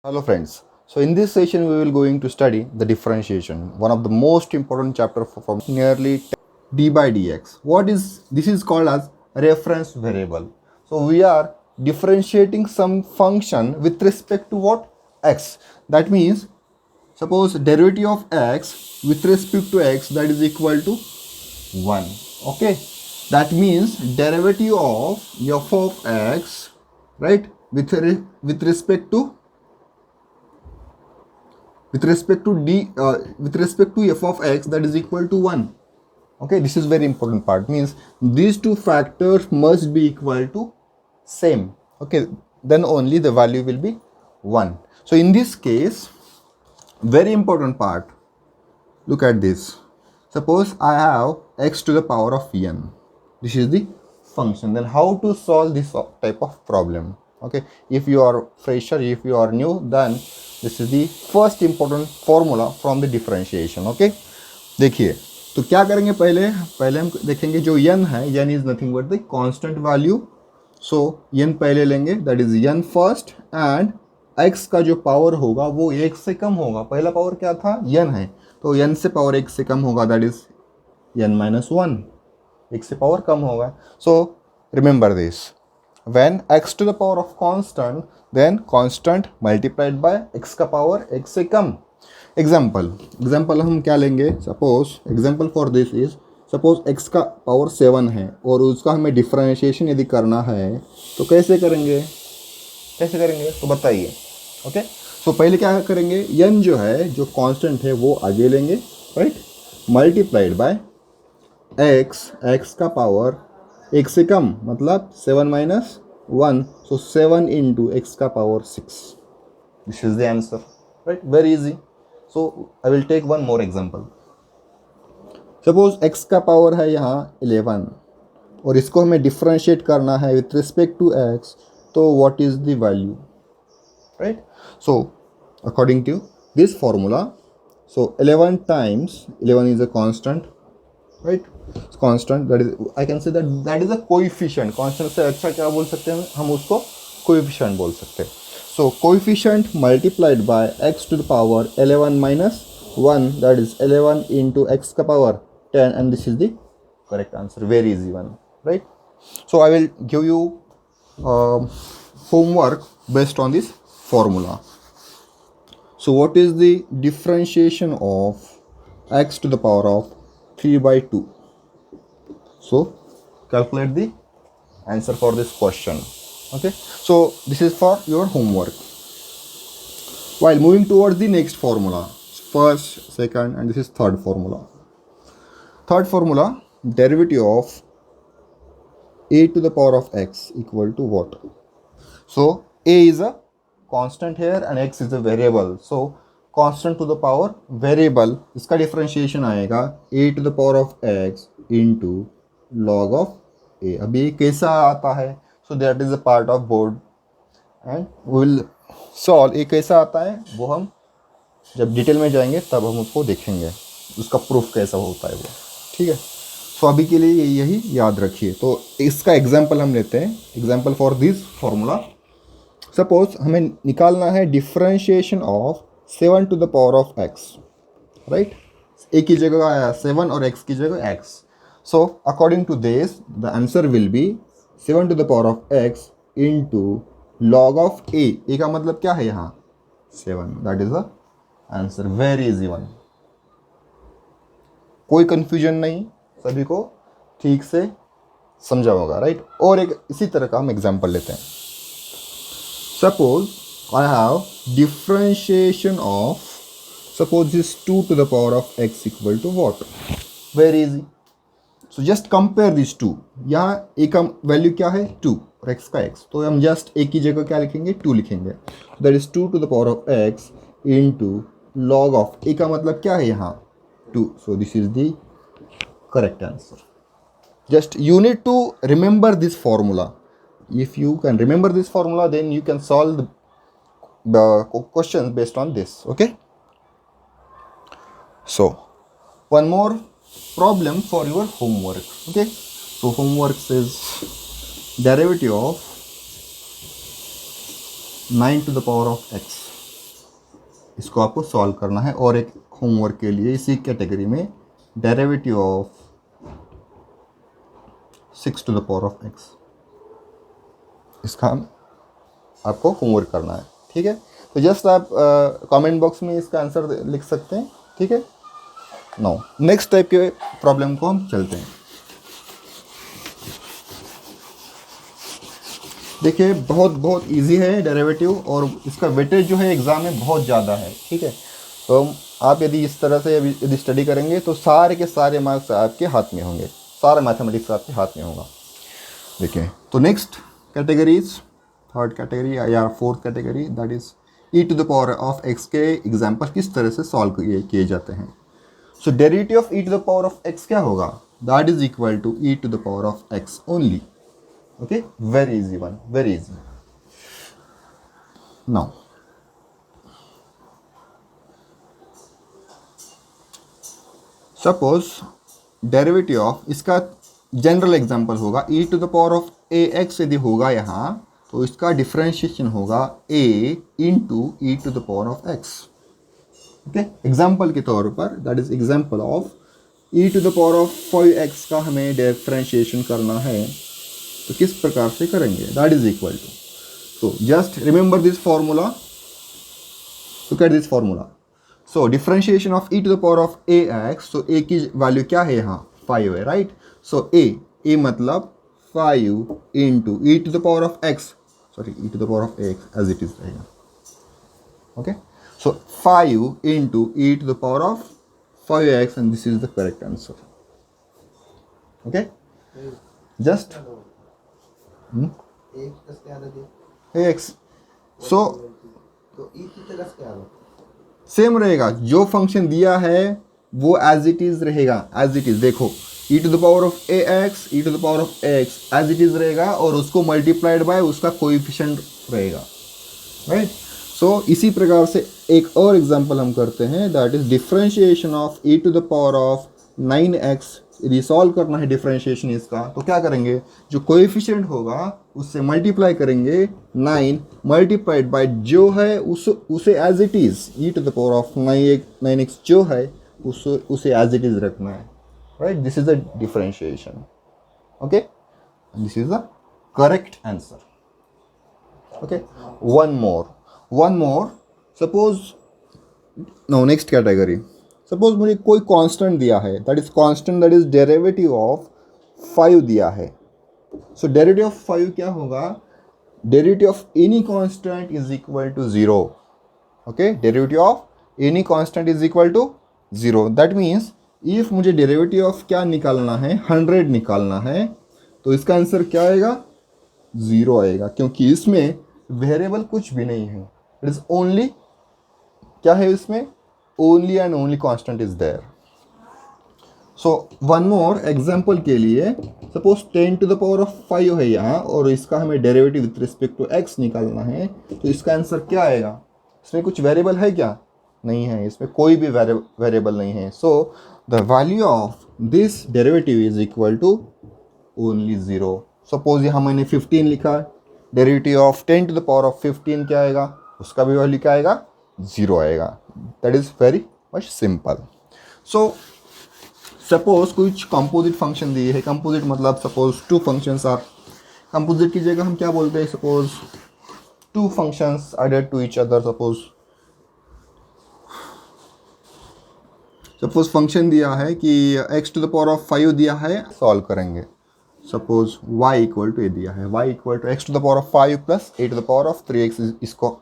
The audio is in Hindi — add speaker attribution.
Speaker 1: Hello friends. So in this session we will going to study the differentiation, one of the most important chapter from nearly d by dx. What is this is called as reference variable. So we are differentiating some function with respect to what? X. That means suppose derivative of x with respect to x, that is equal to 1. Okay, that means derivative of f of x, right, with respect to with respect to f of x, that is equal to 1. Okay, this is very important part, means these two factors must be equal to same. Okay, then only the value will be 1. So in this case, very important part, look at this. Suppose I have x to the power of n. This is the function. Then how to solve this type of problem? Okay, if you are fresher, if you are new, then this is the first important formula from the differentiation. Okay, देखिए तो क्या करेंगे, पहले पहले हम देखेंगे जो n है, n is nothing but the constant value. So n पहले लेंगे, that is n first, and x का जो पावर होगा वो 1 से कम होगा. पहला पावर क्या था? n है, तो n से पावर 1 से कम होगा, दैट इज n माइनस 1. 1 से पावर कम होगा. So remember this, when x to the power of constant, then constant multiplied by x का पावर 1 से कम. एग्जाम्पल हम क्या लेंगे? Suppose example for this is, suppose x का पावर 7 है और उसका हमें डिफरेंशिएशन यदि करना है तो कैसे करेंगे तो बताइए. ओके, सो पहले क्या करेंगे, n जो है, जो कांस्टेंट है वो आगे लेंगे, राइट, मल्टीप्लाइड बाय x का पावर 1 से कम, मतलब 7 माइनस 1, सो 7 इंटू x का power 6. This is the answer, right, very easy. So I will take one more example. Suppose x का पावर है यहाँ 11 और इसको हमें डिफ्रेंशिएट करना है विथ रिस्पेक्ट टू x, तो what is the value, right? So according to this formula, so 11 times 11 is a constant, right? Constant, that is, I can say that is a coefficient. Constant से अच्छा क्या बोल सकते हैं हम उसको? coefficient बोल सकते हैं. So coefficient multiplied by x to the power 11 minus 1, that is 11 into x का power 10, and this is the correct answer. Very easy one, right? So I will give you homework based on this formula. So what is the differentiation of x to the power of 3 by 2? So calculate the answer for this question. Okay, so this is for your homework. While moving towards the next formula, first, second, and this is third formula. Third formula, derivative of a to the power of x equal to what? So a is a constant here and x is a variable. So constant to the power variable, इसका डिफरेंशिएशन आएगा a to the power of x into log of a. अभी ये कैसा आता है? So that is a part of board and we will solve. ये कैसा आता है वो हम जब डिटेल में जाएंगे तब हम उसको देखेंगे, उसका प्रूफ कैसा होता है वो. ठीक है, सो अभी के लिए यही याद रखिए. तो इसका एग्जाम्पल हम लेते हैं. Example for this formula, suppose हमें निकालना है differentiation of 7 to the power of x, right. a की जगह आया 7 और x की जगह x. So according to this the answer will be 7 to the power of x into log of a का मतलब क्या है यहाँ? 7. That is the answer. Very easy one, कोई कंफ्यूजन नहीं, सभी को ठीक से समझा होगा, राइट. और एक इसी तरह का हम एग्जाम्पल लेते हैं. Suppose I have differentiation of, suppose this 2 to the power of x equal to what? Very easy. So just compare these two. यहाँ a का वैल्यू क्या है? 2 और x का x. तो हम जस्ट a की जगह क्या लिखेंगे? 2 लिखेंगे. That is 2 to the power of x into log of a का मतलब क्या है यहाँ? 2. So this is the correct answer. Just you need to remember this formula. If you can remember this formula, then you can solve the questions based on this. Okay, so one more problem for your homework. Okay, so homework says derivative of 9 to the power of x. इसको आपको सॉल्व करना है। और एक होमवर्क के लिए इसी कैटेगरी में derivative of 6 to the power of x, इसका आपको होमवर्क करना है, ठीक है। तो जस्ट आप कमेंट बॉक्स में इसका आंसर लिख सकते हैं, ठीक है। नाउ नेक्स्ट टाइप के प्रॉब्लम को हम चलते हैं। देखिए बहुत इजी है डेरिवेटिव, और इसका वेटेज जो है एग्ज़ाम में बहुत ज़्यादा है, ठीक है। तो आप यदि इस तरह से यदि स्टडी करेंगे तो सारे के सारे मार्क्स आपके हाथ में होंगे, सारा मैथमेटिक्स आपके हाथ में होगा। देखिए तो नेक्स्ट कैटेगरीज, थर्ड कैटेगरी या fourth category, that is e to the power of x के एग्जाम्पल किस तरह से सॉल्व किए जाते हैं। So derivative of e to the power of x क्या होगा, that is equal to e to the power of x only. Okay, very easy one, very easy. Now suppose derivative of, इसका जनरल एग्जांपल होगा e to the power of ax यदि होगा यहाँ, तो इसका डिफरेंशिएशन होगा a into e to the power of x। Okay, example के तौर पर that is example of e to the power of 5x का हमें डिफरेंशिएशन करना है, तो किस प्रकार से करेंगे, that is equal to, so just remember this formula, look at this formula. So differentiation of e to the power of ax, तो a की वैल्यू क्या है यहाँ 5 है, राइट। सो a मतलब 5 into e to the power of x, sorry e to the power of x as it is रहेगा। Okay, so 5 into e to the power of 5x and this is the correct answer. Okay, just x, so same रहेगा, जो फंक्शन दिया है वो एज इट इज रहेगा, एज इट इज। देखो e to the power of ax, e to the power of x as it is रहेगा, और उसको मल्टीप्लाइड बाय उसका कोएफिशिएंट रहेगा, राइट। सो इसी प्रकार से एक और एग्जांपल हम करते हैं, that is differentiation of e to the power of 9x। यदि सॉल्व करना है डिफरेंशिएशन इसका, तो क्या करेंगे, जो कोएफिशिएंट होगा उससे मल्टीप्लाई करेंगे 9 मल्टीप्लाइड बाय जो है उसे as it is e to the power of 9x जो है उसे एज इट इज रखना है, right. This is the differentiation. Okay, this is the correct answer. Okay, one more suppose, no next category, suppose मुझे कोई कांस्टेंट दिया है, that is constant, that is derivative of 5 दिया है। सो डेरिवेटिव ऑफ 5 क्या होगा, derivative of any constant is equal to 0। Okay, derivative of any constant is equal to 0, that means if मुझे डेरिवेटिव ऑफ क्या निकालना है, 100 निकालना है, तो इसका आंसर क्या आएगा, 0 आएगा, क्योंकि इसमें वेरिएबल कुछ भी नहीं है। इट इज ओनली, क्या है इसमें, only and only constant is there. So one more example के लिए, suppose 10 to the power of 5 है यहाँ, और इसका हमें derivative with respect to x निकालना है, तो इसका आंसर क्या आएगा, इसमें कुछ वेरिएबल है क्या, नहीं है, इसमें कोई भी वेरिएबल नहीं है। So the value of this derivative is equal to only 0। Suppose यहाँ मैंने 15 लिखा, derivative of 10 to the power of 15 क्या आएगा, उसका भी वैल्यू क्या आएगा, 0 आएगा। That is very much simple. So suppose कुछ कंपोजिट फंक्शन दिए है, कंपोजिट मतलब suppose 2 functions are composite key जगह हम क्या बोलते हैं, suppose 2 functions added to each other. Suppose function दिया है कि x to the power of 5 दिया है, सॉल्व करेंगे। Suppose y equal to a दिया है, y equal to x to the power of 5 plus a to the power of 3x, इसको